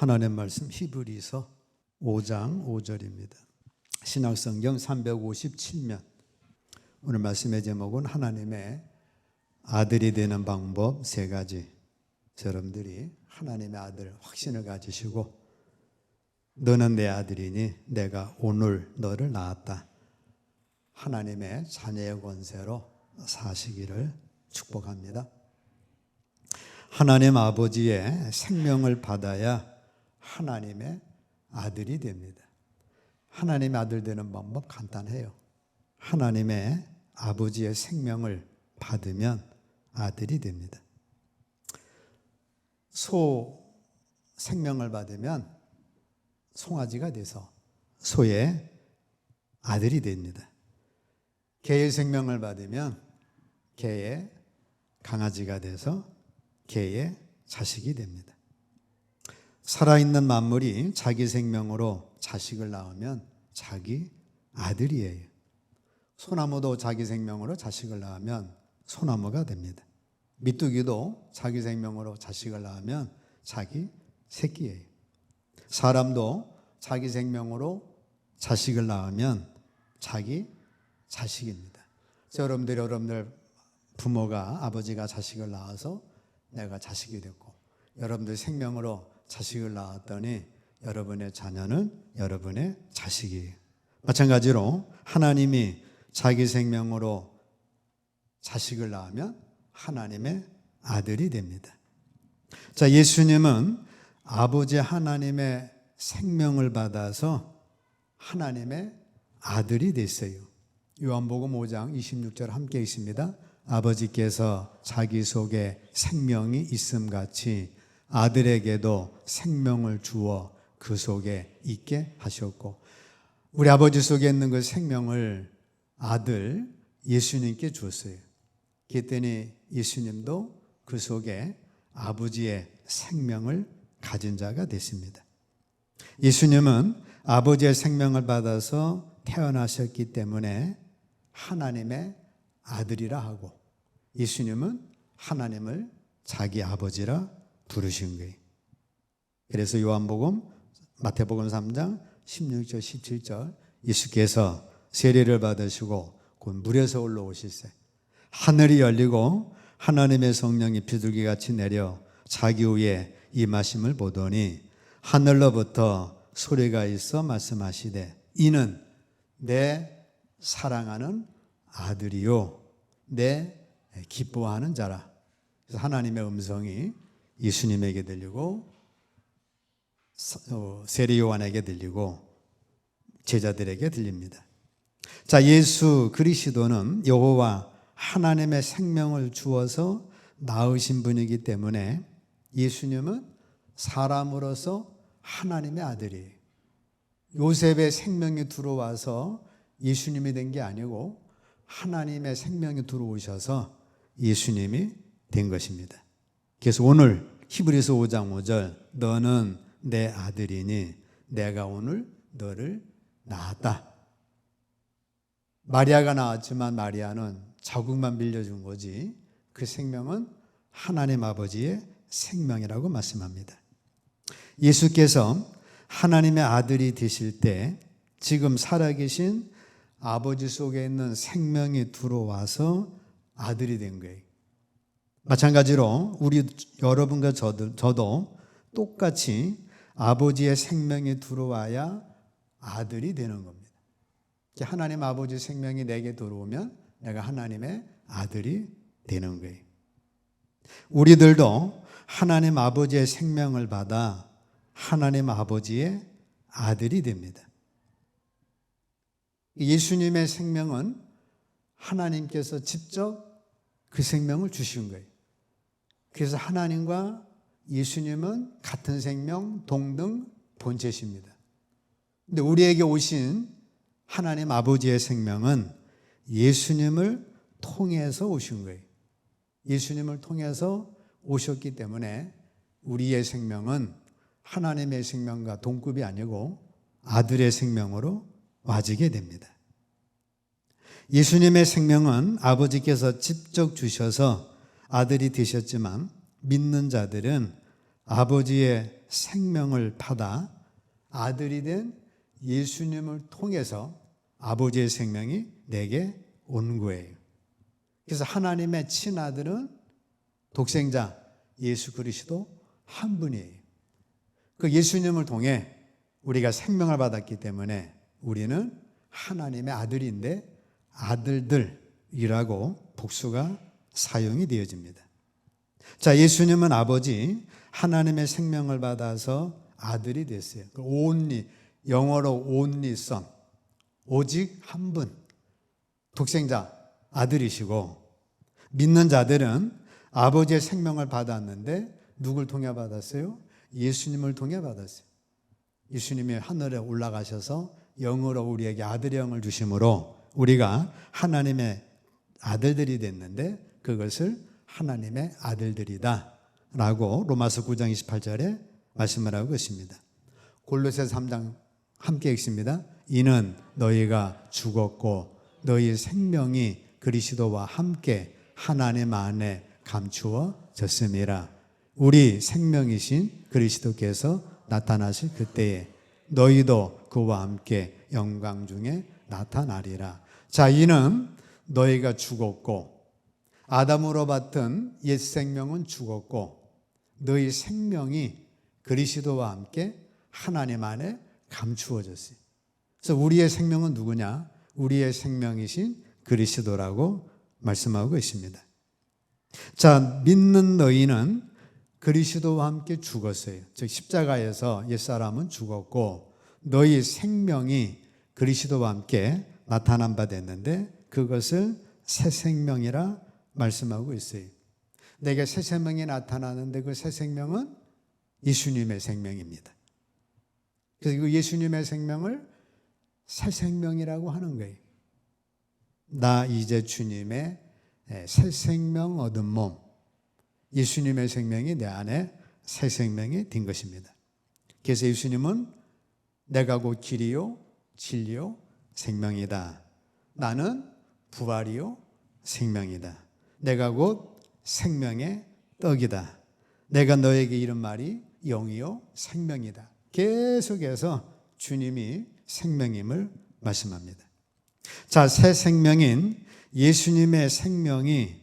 하나님 말씀 히브리서 5장 5절입니다. 신약성경 357면. 오늘 말씀의 제목은 하나님의 아들이 되는 방법 3가지. 여러분들이 하나님의 아들 확신을 가지시고 너는 내 아들이니 내가 오늘 너를 낳았다. 하나님의 자녀의 권세로 사시기를 축복합니다. 하나님 아버지의 생명을 받아야 하나님의 아들이 됩니다. 하나님의 아들 되는 방법 간단해요. 하나님의 아버지의 생명을 받으면 아들이 됩니다. 소 생명을 받으면 송아지가 돼서 소의 아들이 됩니다. 개의 생명을 받으면 개의 강아지가 돼서 개의 자식이 됩니다. 살아있는 만물이 자기 생명으로 자식을 낳으면 자기 아들이에요. 소나무도 자기 생명으로 자식을 낳으면 소나무가 됩니다. 메뚜기도 자기 생명으로 자식을 낳으면 자기 새끼예요. 사람도 자기 생명으로 자식을 낳으면 자기 자식입니다. 여러분들 부모가 아버지가 자식을 낳아서 내가 자식이 됐고, 여러분들 생명으로 자식을 낳았더니 여러분의 자녀는 여러분의 자식이에요. 마찬가지로 하나님이 자기 생명으로 자식을 낳으면 하나님의 아들이 됩니다. 자, 예수님은 아버지 하나님의 생명을 받아서 하나님의 아들이 됐어요. 요한복음 5장 26절 함께 있습니다. 아버지께서 자기 속에 생명이 있음같이 아들에게도 생명을 주어 그 속에 있게 하셨고, 우리 아버지 속에 있는 그 생명을 아들 예수님께 주었어요. 그랬더니 예수님도 그 속에 아버지의 생명을 가진 자가 됐습니다. 예수님은 아버지의 생명을 받아서 태어나셨기 때문에 하나님의 아들이라 하고, 예수님은 하나님을 자기 아버지라 부르신 거예요. 그래서 마태복음 3장 16절 17절 예수께서 세례를 받으시고 곧 물에서 올라오실세 하늘이 열리고 하나님의 성령이 비둘기같이 내려 자기 위에 임하심을 보더니 하늘로부터 소리가 있어 말씀하시되 이는 내 사랑하는 아들이요 내 기뻐하는 자라. 그래서 하나님의 음성이 예수님에게 들리고 세례 요한에게 들리고 제자들에게 들립니다. 자, 예수 그리스도는 여호와 하나님의 생명을 주어서 낳으신 분이기 때문에 예수님은 사람으로서 하나님의 아들이에요. 요셉의 생명이 들어와서 예수님이 된 게 아니고 하나님의 생명이 들어오셔서 예수님이 된 것입니다. 그래서 오늘 히브리서 5장 5절 너는 내 아들이니 내가 오늘 너를 낳았다. 마리아가 낳았지만 마리아는 자궁만 빌려준 거지 그 생명은 하나님 아버지의 생명이라고 말씀합니다. 예수께서 하나님의 아들이 되실 때 지금 살아계신 아버지 속에 있는 생명이 들어와서 아들이 된 거예요. 마찬가지로 여러분과 저도 똑같이 아버지의 생명이 들어와야 아들이 되는 겁니다. 하나님 아버지 생명이 내게 들어오면 내가 하나님의 아들이 되는 거예요. 우리들도 하나님 아버지의 생명을 받아 하나님 아버지의 아들이 됩니다. 예수님의 생명은 하나님께서 직접 그 생명을 주신 거예요. 그래서 하나님과 예수님은 같은 생명, 동등 본체십니다. 근데 우리에게 오신 하나님 아버지의 생명은 예수님을 통해서 오신 거예요. 예수님을 통해서 오셨기 때문에 우리의 생명은 하나님의 생명과 동급이 아니고 아들의 생명으로 와지게 됩니다. 예수님의 생명은 아버지께서 직접 주셔서 아들이 되셨지만 믿는 자들은 아버지의 생명을 받아 아들이 된 예수님을 통해서 아버지의 생명이 내게 온 거예요. 그래서 하나님의 친아들은 독생자 예수 그리스도 한 분이에요. 그 예수님을 통해 우리가 생명을 받았기 때문에 우리는 하나님의 아들인데 아들들이라고 복수가 사용이 되어집니다. 자, 예수님은 아버지 하나님의 생명을 받아서 아들이 됐어요. only, 영어로 only son, 오직 한 분, 독생자 아들이시고, 믿는 자들은 아버지의 생명을 받았는데 누굴 통해 받았어요? 예수님을 통해 받았어요. 예수님이 하늘에 올라가셔서 영으로 우리에게 아들의 영을 주심으로 우리가 하나님의 아들들이 됐는데 그것을 하나님의 아들들이다 라고 로마서 9장 28절에 말씀을 하고 있습니다. 골로새서 3장 함께 읽습니다. 이는 너희가 죽었고 너희 생명이 그리스도와 함께 하나님 안에 감추어졌음이라. 우리 생명이신 그리스도께서 나타나실 그때에 너희도 그와 함께 영광 중에 나타나리라. 자, 이는 너희가 죽었고 아담으로 받던 옛 생명은 죽었고 너희 생명이 그리스도와 함께 하나님 안에 감추어졌어요. 그래서 우리의 생명은 누구냐? 우리의 생명이신 그리스도라고 말씀하고 있습니다. 자, 믿는 너희는 그리스도와 함께 죽었어요. 즉 십자가에서 옛사람은 죽었고 너희 생명이 그리스도와 함께 나타난 바 됐는데 그것을 새 생명이라 말씀하고 있어요. 내게 새 생명이 나타나는데 그 새 생명은 예수님의 생명입니다. 그래서 그 예수님의 생명을 새 생명이라고 하는 거예요. 나 이제 주님의 새 생명 얻은 몸, 예수님의 생명이 내 안에 새 생명이 된 것입니다. 그래서 예수님은 내가 곧 길이요 진리요 생명이다. 나는 부활이요 생명이다. 내가 곧 생명의 떡이다. 내가 너에게 이른 말이 영이요 생명이다. 계속해서 주님이 생명임을 말씀합니다. 자, 새 생명인 예수님의 생명이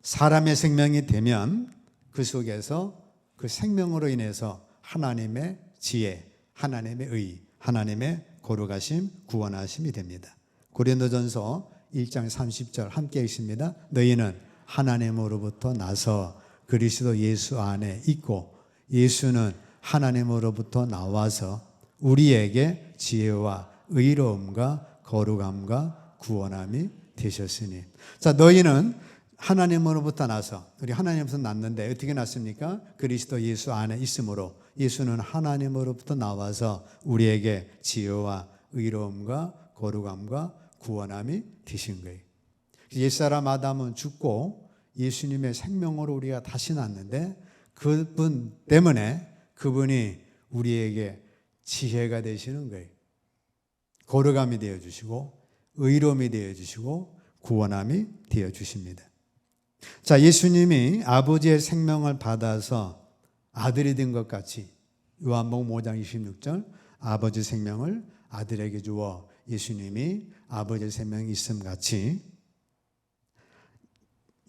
사람의 생명이 되면 그 속에서 그 생명으로 인해서 하나님의 지혜, 하나님의 의, 하나님의 거룩하심, 구원하심이 됩니다. 고린도전서 1장 30절 함께 읽습니다. 너희는 하나님으로부터 나서 그리스도 예수 안에 있고 예수는 하나님으로부터 나와서 우리에게 지혜와 의로움과 거룩함과 구원함이 되셨으니. 자, 너희는 하나님으로부터 나서, 우리 하나님으로부터 났는데 어떻게 났습니까? 그리스도 예수 안에 있으므로 예수는 하나님으로부터 나와서 우리에게 지혜와 의로움과 거룩함과 구원함이 되신 거예요. 옛사람 아담은 죽고 예수님의 생명으로 우리가 다시 났는데 그분 때문에 그분이 우리에게 지혜가 되시는 거예요. 거룩함이 되어주시고 의로움이 되어주시고 구원함이 되어주십니다. 자, 예수님이 아버지의 생명을 받아서 아들이 된 것 같이 요한복음 5장 26절 아버지 생명을 아들에게 주어 예수님이 아버지의 생명이 있음 같이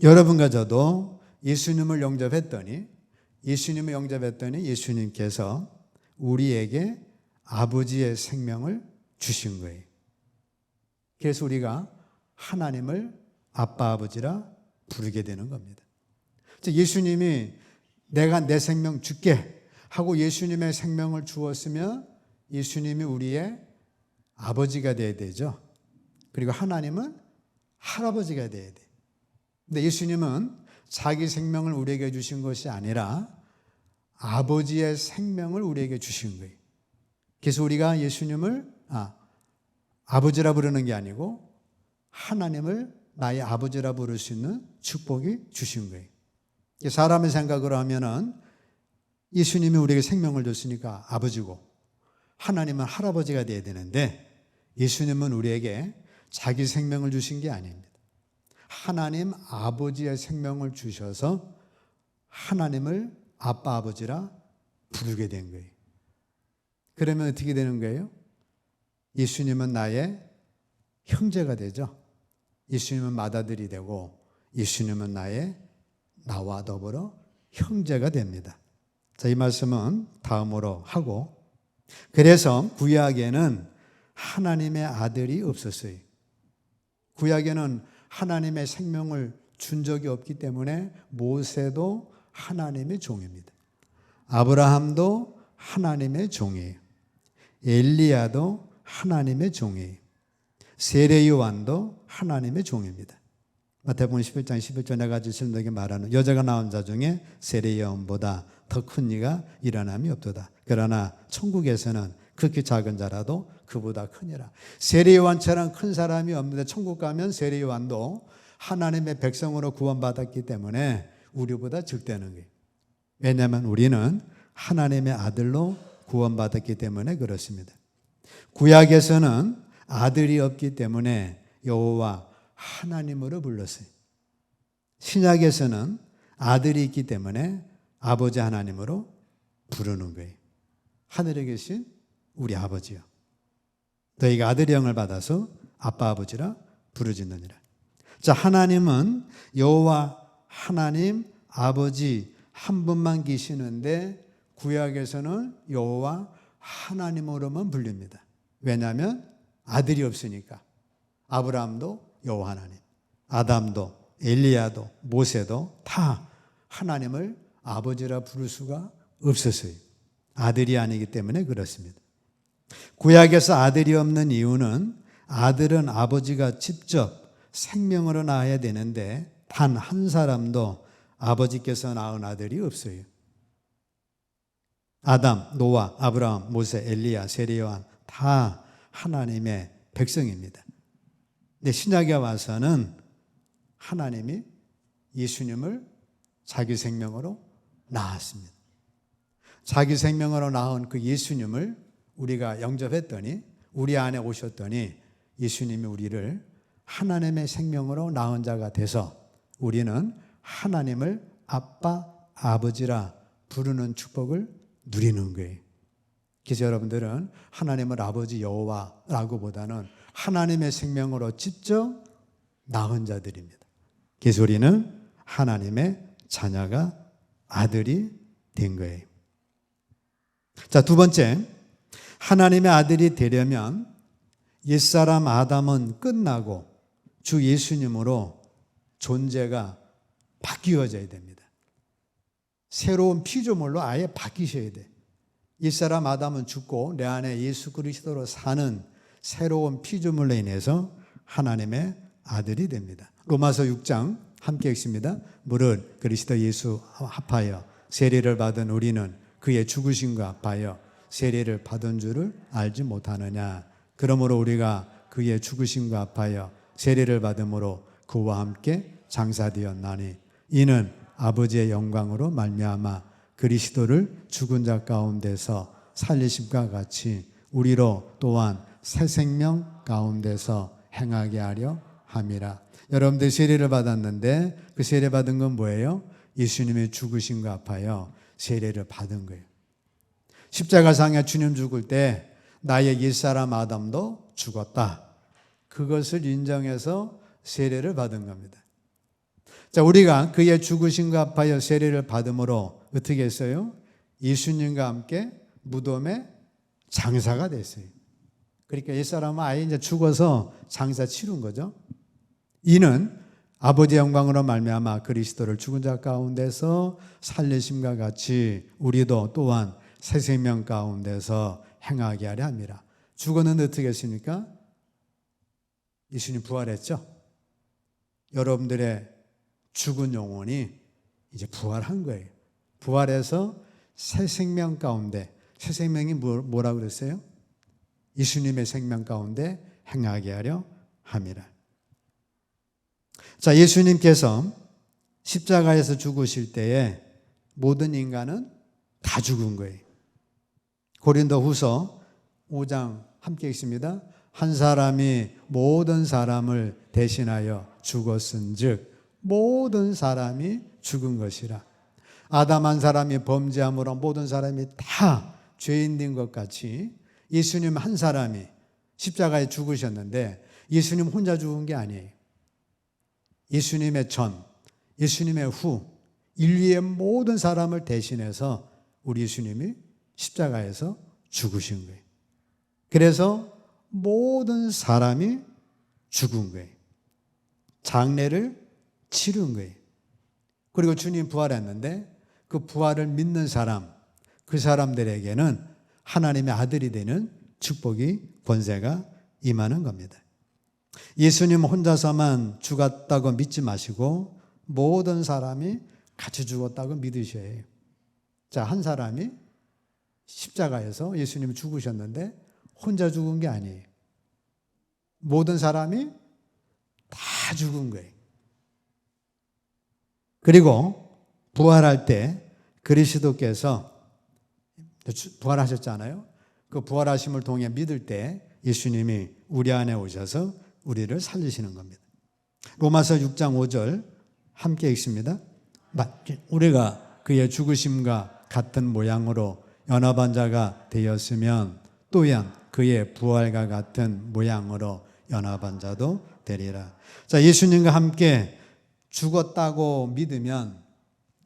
여러분과 저도 예수님을 영접했더니 예수님께서 우리에게 아버지의 생명을 주신 거예요. 그래서 우리가 하나님을 아빠 아버지라 부르게 되는 겁니다. 예수님이 내가 내 생명 줄게 하고 예수님의 생명을 주었으면 예수님이 우리의 아버지가 되어야 되죠. 그리고 하나님은 할아버지가 되어야 돼. 근데 예수님은 자기 생명을 우리에게 주신 것이 아니라 아버지의 생명을 우리에게 주신 거예요. 그래서 우리가 예수님을 아버지라 부르는 게 아니고 하나님을 나의 아버지라 부를 수 있는 축복이 주신 거예요. 사람의 생각으로 하면은 예수님이 우리에게 생명을 줬으니까 아버지고 하나님은 할아버지가 되어야 되는데 예수님은 우리에게 자기 생명을 주신 게 아닙니다. 하나님 아버지의 생명을 주셔서 하나님을 아빠 아버지라 부르게 된 거예요. 그러면 어떻게 되는 거예요? 예수님은 나의 형제가 되죠. 예수님은 맏아들이 되고 예수님은 나와 더불어 형제가 됩니다. 자, 이 말씀은 다음으로 하고, 그래서 구약에는 하나님의 아들이 없었어요. 구약에는 하나님의 생명을 준 적이 없기 때문에 모세도 하나님의 종입니다. 아브라함도 하나님의 종이에요. 엘리야도 하나님의 종이에요. 세례 요한도 하나님의 종입니다. 마태복음 11장 11절 내가 너에게 말하는 여자가 낳은 자 중에 세례 요한보다 더 큰 이가 일어남이 없도다. 그러나 천국에서는 그렇게 작은 자라도 그보다 크니라. 세례 요한처럼 큰 사람이 없는데 천국 가면 세례 요한도 하나님의 백성으로 구원받았기 때문에 우리보다 적다는 거예요. 왜냐하면 우리는 하나님의 아들로 구원받았기 때문에 그렇습니다. 구약에서는 아들이 없기 때문에 여호와 하나님으로 불렀어요. 신약에서는 아들이 있기 때문에 아버지 하나님으로 부르는 거예요. 하늘에 계신 우리 아버지요, 너희가 아들의 영을 받아서 아빠 아버지라 부르짖느니라. 자, 하나님은 여호와 하나님 아버지 한 분만 계시는데 구약에서는 여호와 하나님으로만 불립니다. 왜냐하면 아들이 없으니까. 아브라함도 여호와 하나님, 아담도 엘리야도 모세도 다 하나님을 아버지라 부를 수가 없었어요. 아들이 아니기 때문에 그렇습니다. 구약에서 아들이 없는 이유는 아들은 아버지가 직접 생명으로 낳아야 되는데 단 한 사람도 아버지께서 낳은 아들이 없어요. 아담, 노아, 아브라함, 모세, 엘리야, 세례 요한 다 하나님의 백성입니다. 근데 신약에 와서는 하나님이 예수님을 자기 생명으로 낳았습니다. 자기 생명으로 낳은 그 예수님을 우리가 영접했더니, 우리 안에 오셨더니 예수님이 우리를 하나님의 생명으로 낳은 자가 돼서 우리는 하나님을 아빠, 아버지라 부르는 축복을 누리는 거예요. 그래서 여러분들은 하나님을 아버지 여호와라고 보다는 하나님의 생명으로 직접 낳은 자들입니다. 그래서 우리는 하나님의 자녀가 아들이 된 거예요. 자, 두 번째, 하나님의 아들이 되려면 옛사람 아담은 끝나고 주 예수님으로 존재가 바뀌어져야 됩니다. 새로운 피조물로 아예 바뀌셔야 돼. 옛사람 아담은 죽고 내 안에 예수 그리스도로 사는 새로운 피조물로 인해서 하나님의 아들이 됩니다. 로마서 6장 함께 읽습니다. 무릇 그리스도 예수 합하여 세례를 받은 우리는 그의 죽으심과 합하여 세례를 받은 줄을 알지 못하느냐. 그러므로 우리가 그의 죽으심과 합하여 세례를 받음으로 그와 함께 장사되었나니 이는 아버지의 영광으로 말미암아 그리스도를 죽은 자 가운데서 살리심과 같이 우리로 또한 새 생명 가운데서 행하게 하려 함이라. 여러분들 세례를 받았는데 그 세례 받은 건 뭐예요? 예수님의 죽으심과 합하여 세례를 받은 거예요. 십자가상에 주님 죽을 때 나의 옛사람 아담도 죽었다. 그것을 인정해서 세례를 받은 겁니다. 자, 우리가 그의 죽으심과 합하여 세례를 받음으로 어떻게 했어요? 예수님과 함께 무덤에 장사가 됐어요. 그러니까 옛사람은 아예 이제 죽어서 장사 치른 거죠. 이는 아버지의 영광으로 말미암아 그리스도를 죽은 자 가운데서 살리심과 같이 우리도 또한 새 생명 가운데서 행하게 하려 함이라. 죽었는데 어떻게 했습니까? 예수님 부활했죠. 여러분들의 죽은 영혼이 이제 부활한 거예요. 부활해서 새 생명 가운데, 새 생명이 뭐라고 그랬어요? 예수님의 생명 가운데 행하게 하려 함이라. 자, 예수님께서 십자가에서 죽으실 때에 모든 인간은 다 죽은 거예요. 고린도후서 5장 함께 읽습니다. 한 사람이 모든 사람을 대신하여 죽었은즉 모든 사람이 죽은 것이라. 아담 한 사람이 범죄함으로 모든 사람이 다 죄인 된 것 같이 예수님 한 사람이 십자가에 죽으셨는데 예수님 혼자 죽은 게 아니에요. 예수님의 전, 예수님의 후, 인류의 모든 사람을 대신해서 우리 예수님이 십자가에서 죽으신 거예요. 그래서 모든 사람이 죽은 거예요. 장례를 치른 거예요. 그리고 주님 부활했는데 그 부활을 믿는 사람, 그 사람들에게는 하나님의 아들이 되는 축복이 권세가 임하는 겁니다. 예수님 혼자서만 죽었다고 믿지 마시고 모든 사람이 같이 죽었다고 믿으셔야 해요. 자, 한 사람이 십자가에서 예수님이 죽으셨는데 혼자 죽은 게 아니에요. 모든 사람이 다 죽은 거예요. 그리고 부활할 때 그리스도께서 부활하셨잖아요. 그 부활하심을 통해 믿을 때 예수님이 우리 안에 오셔서 우리를 살리시는 겁니다. 로마서 6장 5절 함께 읽습니다. 우리가 그의 죽으심과 같은 모양으로 연합한 자가 되었으면 또한 그의 부활과 같은 모양으로 연합한 자도 되리라. 자, 예수님과 함께 죽었다고 믿으면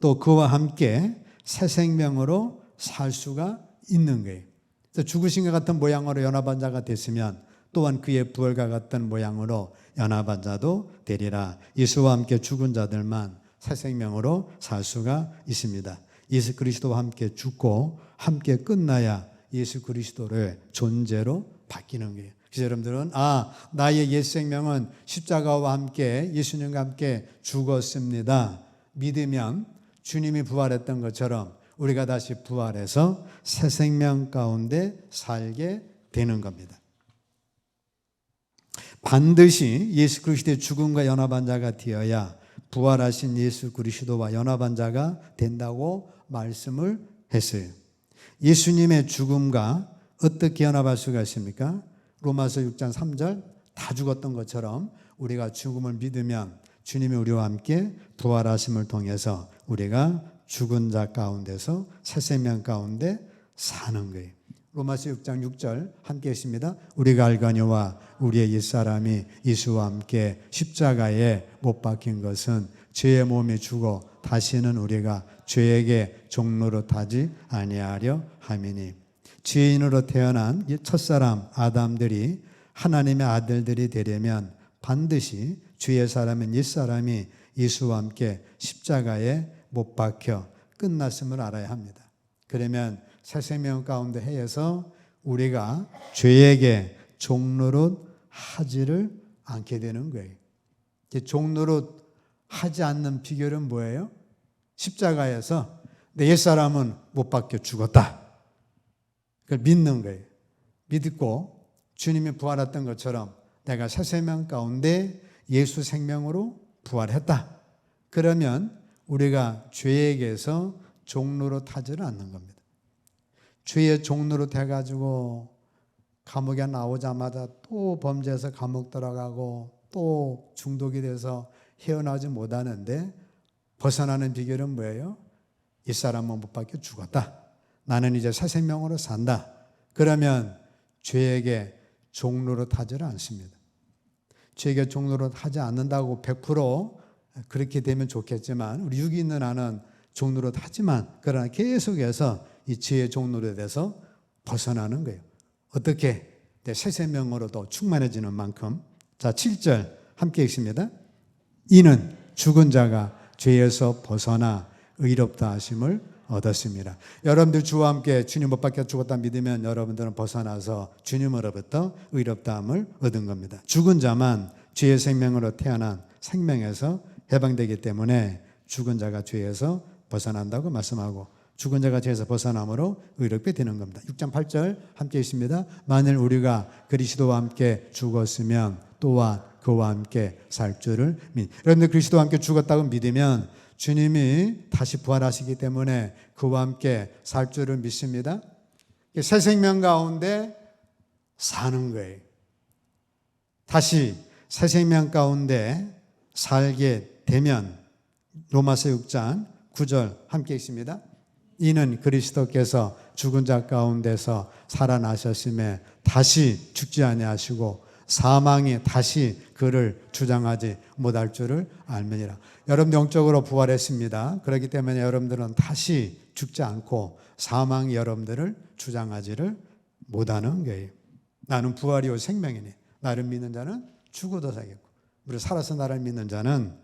또 그와 함께 새 생명으로 살 수가 있는 거예요. 죽으신과 같은 모양으로 연합한 자가 됐으면 또한 그의 부활과 같은 모양으로 연합한 자도 되리라. 예수와 함께 죽은 자들만 새 생명으로 살 수가 있습니다. 예수 그리스도와 함께 죽고 함께 끝나야 예수 그리스도를 존재로 바뀌는 거예요. 그래서 여러분들은 나의 옛 생명은 십자가와 함께 예수님과 함께 죽었습니다. 믿으면 주님이 부활했던 것처럼 우리가 다시 부활해서 새 생명 가운데 살게 되는 겁니다. 반드시 예수 그리스도의 죽음과 연합한 자가 되어야 부활하신 예수 그리스도와 연합한 자가 된다고 말씀을 했어요. 예수님의 죽음과 어떻게 연합할 수가 있습니까? 로마서 6장 3절 다 죽었던 것처럼 우리가 죽음을 믿으면 주님이 우리와 함께 부활하심을 통해서 우리가 죽은 자 가운데서 새 생명 가운데 사는 거예요. 로마서 6장 6절 함께 했습니다. 우리가 알거니와 우리의 옛사람이 예수와 함께 십자가에 못 박힌 것은 죄의 몸이 죽어 다시는 우리가 죄에게 종로로 타지 아니하려 함이니 죄인으로 태어난 첫사람 아담들이 하나님의 아들들이 되려면 반드시 죄의 사람인 옛사람이 예수와 함께 십자가에 못 박혀 끝났음을 알아야 합니다. 그러면 새 생명 가운데 해서 우리가 죄에게 종노릇 하지를 않게 되는 거예요. 종노릇 하지 않는 비결은 뭐예요? 십자가에서 내 옛사람은 못 박혀 죽었다. 그걸 믿는 거예요. 믿고 주님이 부활했던 것처럼 내가 새 생명 가운데 예수 생명으로 부활했다. 그러면 우리가 죄에게서 종노릇 하지를 않는 겁니다. 죄의 종노릇 해가지고 감옥에 나오자마자 또 범죄해서 감옥 들어가고 또 중독이 돼서 헤어나오지 못하는데 벗어나는 비결은 뭐예요? 이 사람은 못 박혀 죽었다. 나는 이제 새 생명으로 산다. 그러면 죄에게 종노릇 하지를 않습니다. 죄에게 종노릇 하지 않는다고 100% 그렇게 되면 좋겠지만 우리 육이 있는 한은 종노릇 하지만 그러나 계속해서 이 죄의 종노릇에 대해서 벗어나는 거예요. 어떻게? 새 생명으로 더 충만해지는 만큼. 자, 7절 함께 읽습니다. 이는 죽은 자가 죄에서 벗어나 의롭다 하심을 얻었습니다. 여러분들 주와 함께 주님 못 박혀 죽었다 믿으면 여러분들은 벗어나서 주님으로부터 의롭다함을 얻은 겁니다. 죽은 자만 죄의 생명으로 태어난 생명에서 해방되기 때문에 죽은 자가 죄에서 벗어난다고 말씀하고 죽은 자가 죄에서 벗어남으로 의롭게 되는 겁니다. 6장 8절 함께 있습니다. 만일 우리가 그리스도와 함께 죽었으면 또한 그와 함께 살 줄을 여러분들 그리스도와 함께 죽었다고 믿으면 주님이 다시 부활하시기 때문에 그와 함께 살 줄을 믿습니다. 새 생명 가운데 사는 거예요. 다시 새 생명 가운데 살게 되면 로마서 6장 9절 함께 있습니다. 이는 그리스도께서 죽은 자 가운데서 살아나셨음에 다시 죽지 아니하시고 사망이 다시 그를 주장하지 못할 줄을 알면이라. 여러분 영적으로 부활했습니다. 그렇기 때문에 여러분들은 다시 죽지 않고 사망이 여러분들을 주장하지를 못하는 거예요. 나는 부활이요 생명이니 나를 믿는 자는 죽어도 살겠고 우리 살아서 나를 믿는 자는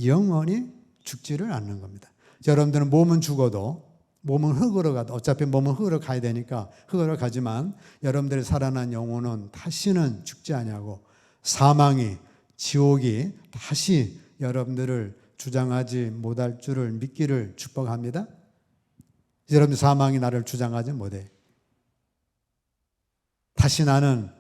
영원히 죽지를 않는 겁니다. 여러분들은 몸은 죽어도 몸은 흙으로 가도 어차피 몸은 흙으로 가야 되니까 흙으로 가지만 여러분들의 살아난 영혼은 다시는 죽지 아니하고 사망이 지옥이 다시 여러분들을 주장하지 못할 줄을 믿기를 축복합니다. 여러분들 사망이 나를 주장하지 못해. 다시 나는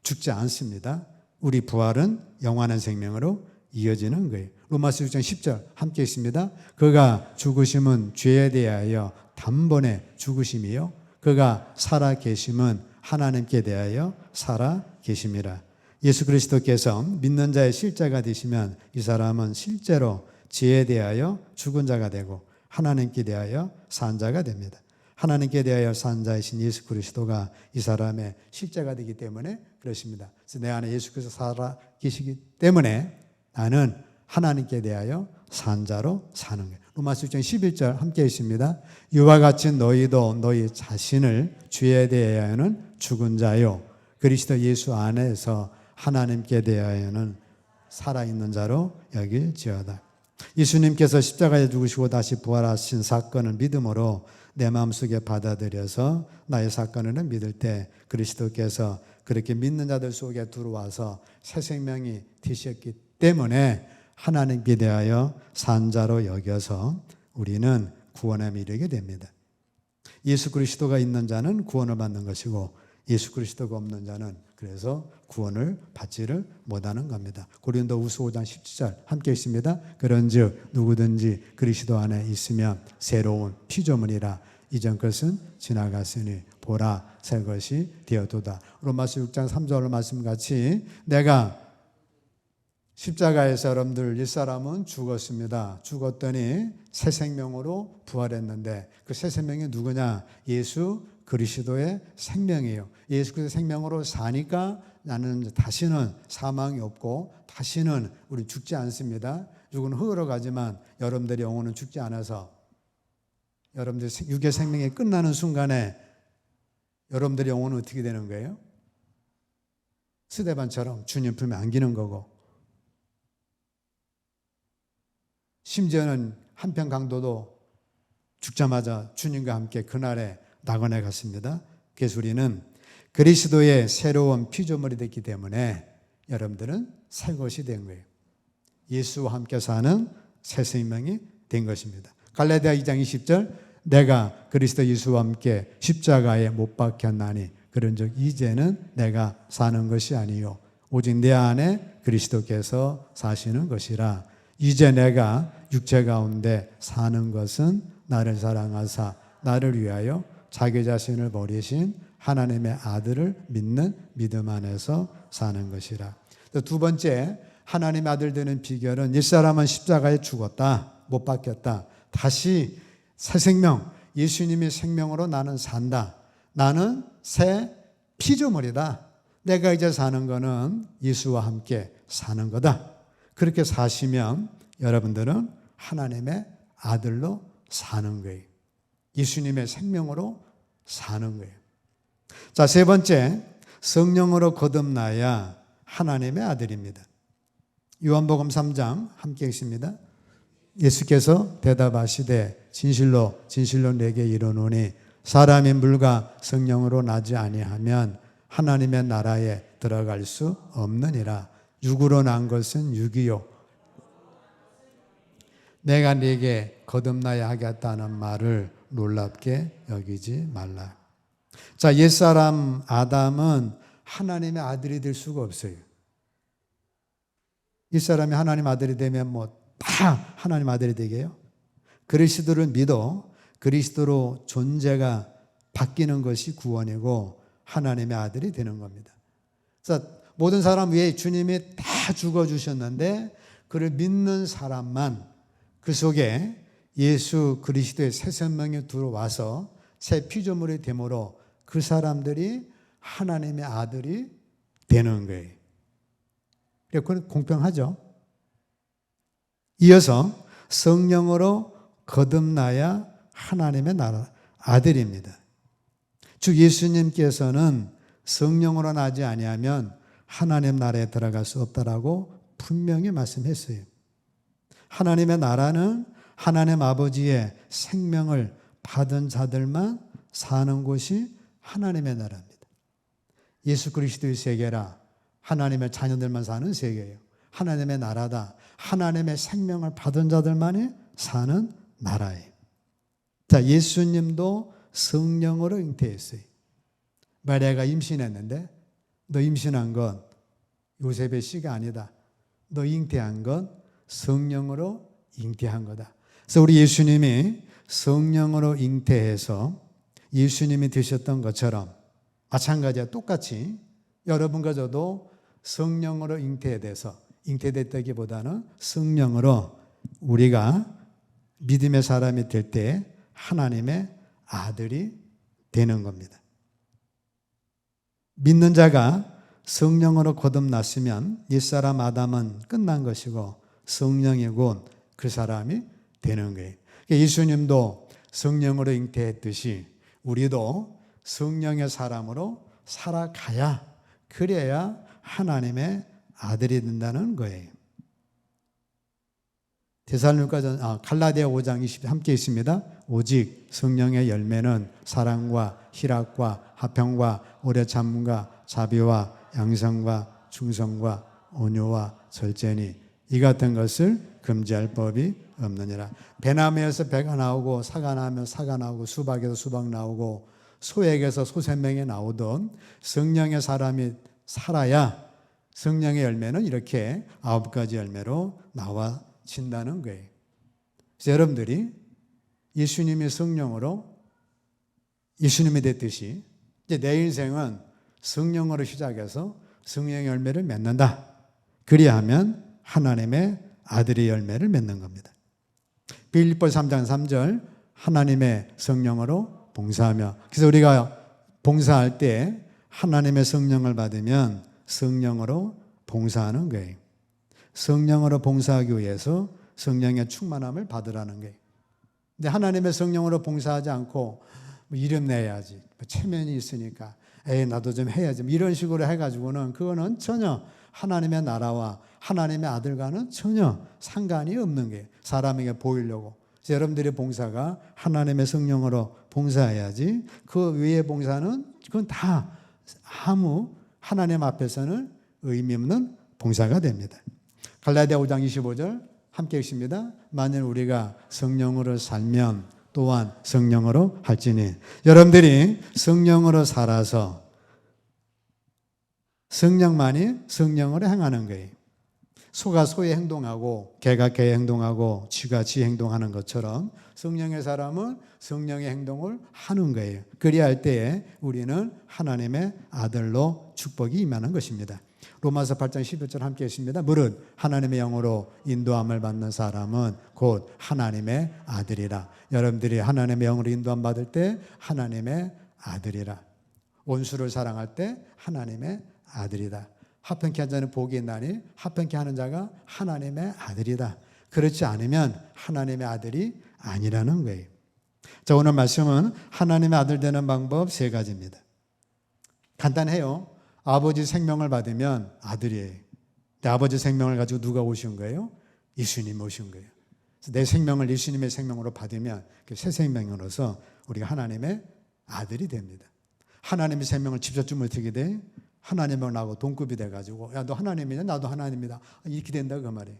죽지 않습니다. 우리 부활은 영원한 생명으로 이어지는 거예요. 로마서 6장 10절 함께 있습니다. 그가 죽으심은 죄에 대하여 단번에 죽으심이요 그가 살아 계심은 하나님께 대하여 살아 계심이라. 예수 그리스도께서 믿는 자의 실자가 되시면 이 사람은 실제로 죄에 대하여 죽은 자가 되고 하나님께 대하여 산 자가 됩니다. 하나님께 대하여 산 자이신 예수 그리스도가 이 사람의 실자가 되기 때문에 그렇습니다. 그래서 내 안에 예수 그리스도 살아 계시기 때문에 나는 하나님께 대하여 산 자로 사는 거예요. 로마서 6장 11절 함께 있습니다. 이와 같이 너희도 너희 자신을 죄에 대하여는 죽은 자요 그리스도 예수 안에서 하나님께 대하여는 살아있는 자로 여길지어다. 예수님께서 십자가에 죽으시고 다시 부활하신 사건을 믿음으로 내 마음속에 받아들여서 나의 사건을 믿을 때 그리스도께서 그렇게 믿는 자들 속에 들어와서 새 생명이 되셨기 때문에 하나님께 대하여 산 자로 여겨서 우리는 구원에 이르게 됩니다. 예수 그리스도가 있는 자는 구원을 받는 것이고 예수 그리스도가 없는 자는 그래서 구원을 받지를 못하는 겁니다. 고린도후서 5장 17절 함께 있습니다. 그런즉 누구든지 그리스도 안에 있으면 새로운 피조물이라 이전 것은 지나갔으니 보라 새 것이 되었도다. 로마서 6장 3절 말씀같이 내가 십자가에서 여러분들 옛사람은 죽었습니다. 죽었더니 새 생명으로 부활했는데 그 새 생명이 누구냐? 예수 그리스도의 생명이에요. 예수 그리스도의 생명으로 사니까 나는 다시는 사망이 없고 다시는 우리 죽지 않습니다. 육은 흙으로 가지만 여러분들의 영혼은 죽지 않아서 여러분들 육의 생명이 끝나는 순간에 여러분들의 영혼은 어떻게 되는 거예요? 스데반처럼 주님 품에 안기는 거고 심지어는 한편 강도도 죽자마자 주님과 함께 그날에 낙원에 갔습니다. 그래서 우리는 그리스도의 새로운 피조물이 됐기 때문에 여러분들은 새 것이 된 거예요. 예수와 함께 사는 새 생명이 된 것입니다. 갈라디아 2장 20절 내가 그리스도 예수와 함께 십자가에 못 박혔나니 그런즉 이제는 내가 사는 것이 아니요 오직 내 안에 그리스도께서 사시는 것이라. 이제 내가 육체 가운데 사는 것은 나를 사랑하사 나를 위하여 자기 자신을 버리신 하나님의 아들을 믿는 믿음 안에서 사는 것이라. 두 번째 하나님의 아들 되는 비결은 옛사람은 십자가에 죽었다. 못 박혔다. 다시 새 생명, 예수님의 생명으로 나는 산다. 나는 새 피조물이다. 내가 이제 사는 거는 예수와 함께 사는 거다. 그렇게 사시면 여러분들은 하나님의 아들로 사는 거예요. 예수님의 생명으로 사는 거예요. 자, 세 번째, 성령으로 거듭나야 하나님의 아들입니다. 요한복음 3장 함께 있습니다. 예수께서 대답하시되 진실로 진실로 내게 이르노니 사람이 물과 성령으로 나지 아니하면 하나님의 나라에 들어갈 수 없느니라. 육으로 난 것은 육이요 내가 네게 거듭나야 하겠다는 말을 놀랍게 여기지 말라. 자, 옛사람 아담은 하나님의 아들이 될 수가 없어요. 옛사람이 하나님 아들이 되면 뭐 다 하나님 아들이 되게요? 그리스도를 믿어 그리스도로 존재가 바뀌는 것이 구원이고 하나님의 아들이 되는 겁니다. 그래서 모든 사람 위에 주님이 다 죽어주셨는데 그를 믿는 사람만 그 속에 예수 그리스도의 새 생명이 들어와서 새 피조물이 되므로 그 사람들이 하나님의 아들이 되는 거예요. 그건 공평하죠. 이어서 성령으로 거듭나야 하나님의 나라 아들입니다. 주 예수님께서는 성령으로 나지 아니하면 하나님 나라에 들어갈 수 없다라고 분명히 말씀했어요. 하나님의 나라는 하나님 아버지의 생명을 받은 자들만 사는 곳이 하나님의 나라입니다. 예수 그리스도의 세계라 하나님의 자녀들만 사는 세계예요. 하나님의 나라다. 하나님의 생명을 받은 자들만이 사는 나라예요. 자, 예수님도 성령으로 잉태했어요. 마리아가 임신했는데 너 임신한 건 요셉의 씨가 아니다. 너 잉태한 건 성령으로 잉태한 거다. 그래서 우리 예수님이 성령으로 잉태해서 예수님이 되셨던 것처럼 마찬가지야 똑같이 여러분과 저도 성령으로 잉태돼서 잉태됐다기보다는 성령으로 우리가 믿음의 사람이 될 때 하나님의 아들이 되는 겁니다. 믿는 자가 성령으로 거듭났으면 옛사람 아담은 끝난 것이고 성령이 곧 그 사람이 되는 거예요. 예수님도 성령으로 잉태했듯이 우리도 성령의 사람으로 살아가야 그래야 하나님의 아들이 된다는 거예요. 갈라디아 5장 20 함께 있습니다. 오직 성령의 열매는 사랑과 희락과 화평과 오래 참음과 자비와 양성과 충성과 온유와 절제니 이 같은 것을 금지할 법이 없느니라. 배나무에서 배가 나오고 사가 나면 사가 나오고 수박에서 수박 나오고 소에게서 소생명이 나오던 성령의 사람이 살아야 성령의 열매는 이렇게 9가지 열매로 나와진다는 거예요. 그래서 여러분들이 예수님의 성령으로 예수님이 됐듯이 이제 내 인생은 성령으로 시작해서 성령의 열매를 맺는다. 그리하면 하나님의 아들의 열매를 맺는 겁니다. 빌립보서 3장 3절 하나님의 성령으로 봉사하며 그래서 우리가 봉사할 때 하나님의 성령을 받으면 성령으로 봉사하는 거예요. 성령으로 봉사하기 위해서 성령의 충만함을 받으라는 거예요. 근데 하나님의 성령으로 봉사하지 않고 뭐 이름 내야지 체면이 있으니까 나도 좀 해야지 이런 식으로 해가지고는 그거는 전혀 하나님의 나라와 하나님의 아들과는 전혀 상관이 없는 거예요. 사람에게 보이려고. 그래서 여러분들의 봉사가 하나님의 성령으로 봉사해야지 그 외의 봉사는 그건 다 아무 하나님 앞에서는 의미 없는 봉사가 됩니다. 갈라디아 5장 25절 함께 읽습니다. 만일 우리가 성령으로 살면 또한 성령으로 할지니 여러분들이 성령으로 살아서 성령만이 성령으로 행하는 거예요. 소가 소에 행동하고 개가 개에 행동하고 쥐가 쥐에 행동하는 것처럼 성령의 사람은 성령의 행동을 하는 거예요. 그리할 때에 우리는 하나님의 아들로 축복이 임하는 것입니다. 로마서 8장 11절 함께 했습니다. 무릇 하나님의 영으로 인도함을 받는 사람은 곧 하나님의 아들이라. 여러분들이 하나님의 영으로 인도함 받을 때 하나님의 아들이라. 원수를 사랑할 때 하나님의 아들이다. 화평케 한 자는 복이 있나니 화평케 하는 자가 하나님의 아들이다. 그렇지 않으면 하나님의 아들이 아니라는 거예요. 자, 오늘 말씀은 하나님의 아들 되는 방법 3가지입니다. 간단해요. 아버지 생명을 받으면 아들이에요. 내 아버지 생명을 가지고 누가 오신 거예요? 예수님이 오신 거예요. 그래서 내 생명을 예수님의 생명으로 받으면 새 생명으로서 우리가 하나님의 아들이 됩니다. 하나님의 생명을 직접 주면 어떻게 돼? 하나님하고 나하고 동급이 돼가지고 야, 너 하나님이냐? 나도 하나님이다. 이렇게 된다 그 말이에요.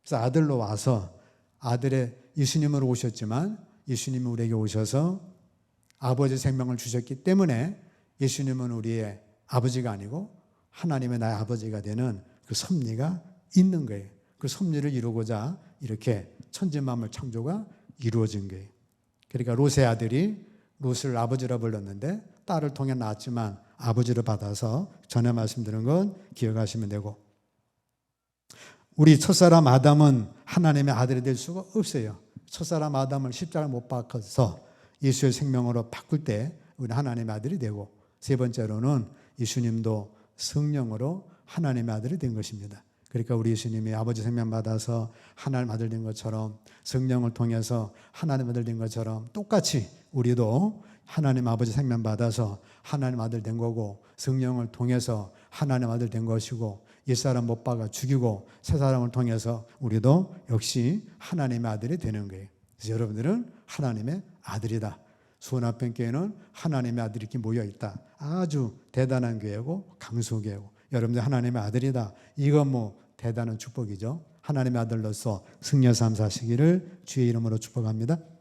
그래서 아들로 와서 아들의 예수님으로 오셨지만 예수님이 우리에게 오셔서 아버지 생명을 주셨기 때문에 예수님은 우리의 아버지가 아니고 하나님의 나의 아버지가 되는 그 섭리가 있는 거예요. 그 섭리를 이루고자 이렇게 천지만물 창조가 이루어진 거예요. 그러니까 롯의 아들이 롯을 아버지라 불렀는데 딸을 통해 낳았지만 아버지를 받아서 전에 말씀드린 건 기억하시면 되고 우리 첫사람 아담은 하나님의 아들이 될 수가 없어요. 첫사람 아담을 십자가에 못 박아서 예수의 생명으로 바꿀 때 우리 하나님의 아들이 되고, 세 번째로는 예수님도 성령으로 하나님의 아들이 된 것입니다. 그러니까 우리 예수님이 아버지 생명 받아서 하나님 아들 된 것처럼, 성령을 통해서 하나님 아들 된 것처럼 똑같이 우리도 하나님 아버지 생명 받아서 하나님 아들 된 거고, 성령을 통해서 하나님 아들 된 것이고, 옛사람 못 박아 죽이고 새 사람을 통해서 우리도 역시 하나님의 아들이 되는 거예요. 그래서 여러분들은 하나님의 아들이다. 수원합변교회는 하나님의 아들이 이렇게 모여있다. 아주 대단한 교회고 강소교회고, 여러분들 하나님의 아들이다. 이건 뭐 대단한 축복이죠. 하나님의 아들로서 승려 삶 사시기를 주의 이름으로 축복합니다.